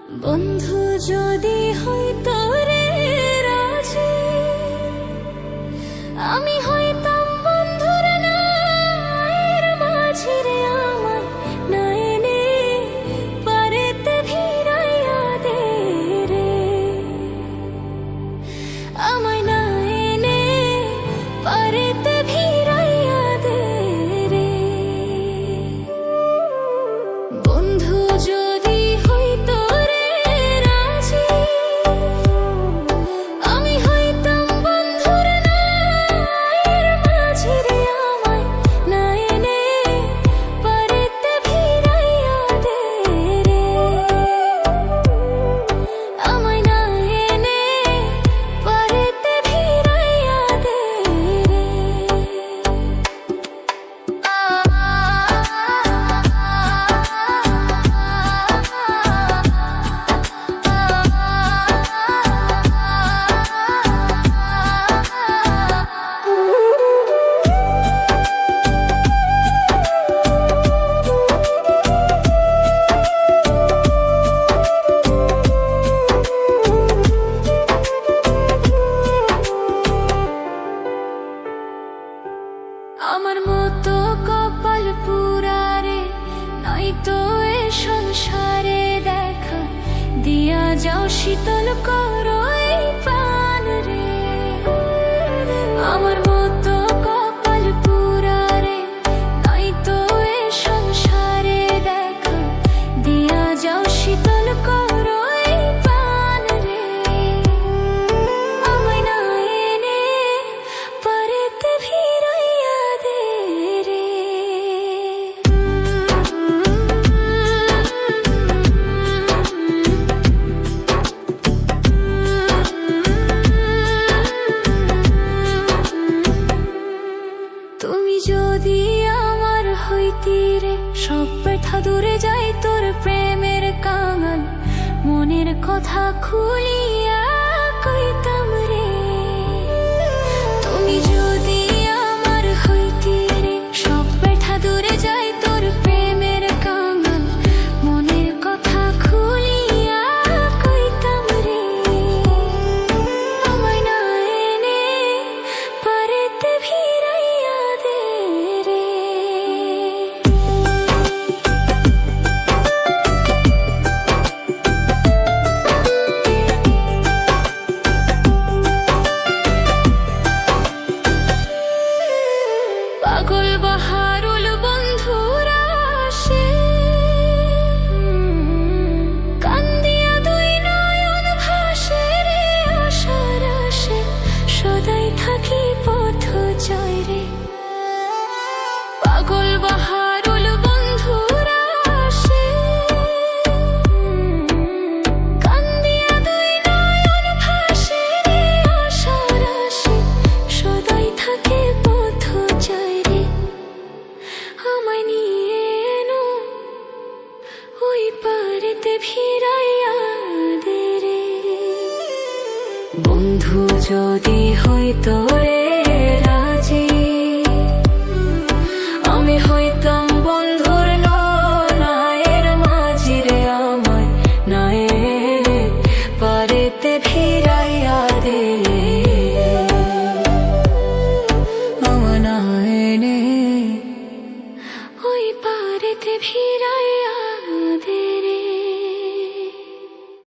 বন্ধু যদি হইতো রে রাজি, আমি হইতাম বন্ধুর নায়ের মাঝি রে। আমায় না এনে পারেতে ভিড়াইয়া দে রে, আমায় না এনে পারেতে ভিড়াইয়া দে রে। বন্ধু যদি হইতো রে রাজি, আমি হইতাম বন্ধুর নায়ের মাঝি রে। আমায় না এনে পারেতে ভিড়াইয়া দে রে, আমায় না এনে পারেতে ভিড়াইয়া দে রে। আমার মতো কপাল পুরারে নাই তো এ সংসারে দেখা, দিয়া যাও শীতল করো এই প্রাণ রে। আমার মতো কপাল পুরারে নাই তো এ সংসারে দেখা, দিয়া যাও শীতল করো এই প্রাণ রে। আমায় না এনে পারেতে ভিড়াইয়া দে রে। তুমি যদি আমার হইতি রে, সব ব্যথা দূরে যাই তোর প্রেমের কাঙাল। মনের কথা খুলিয়া কইতাম রে। তুমি যদি আমার হইতি রে, সব ব্যথা দূরে যাই তোর প্রেমের কাঙাল। মনের কথা খুলিয়া কইতাম রে, আমায় না এনে পারেতে ভিড়াইয়া দে রে। পাগল বাহারুল বন্ধুরা আসে, কান্দিয়া দুই নয়ন ভাসে রে আশার আসে। সদাই থাকি পথ জয় রে। পাগল বাহারুল বন্ধুরা আসে, কান্দিয়া দুই নয়ন ভাসে রে আশার আসে। সদাই থাকে পথ জয় রে, আমায় নিয়ে এনো ওই পারেতে ভিড়াইয়া দে রে। বন্ধু যদি হইতো রে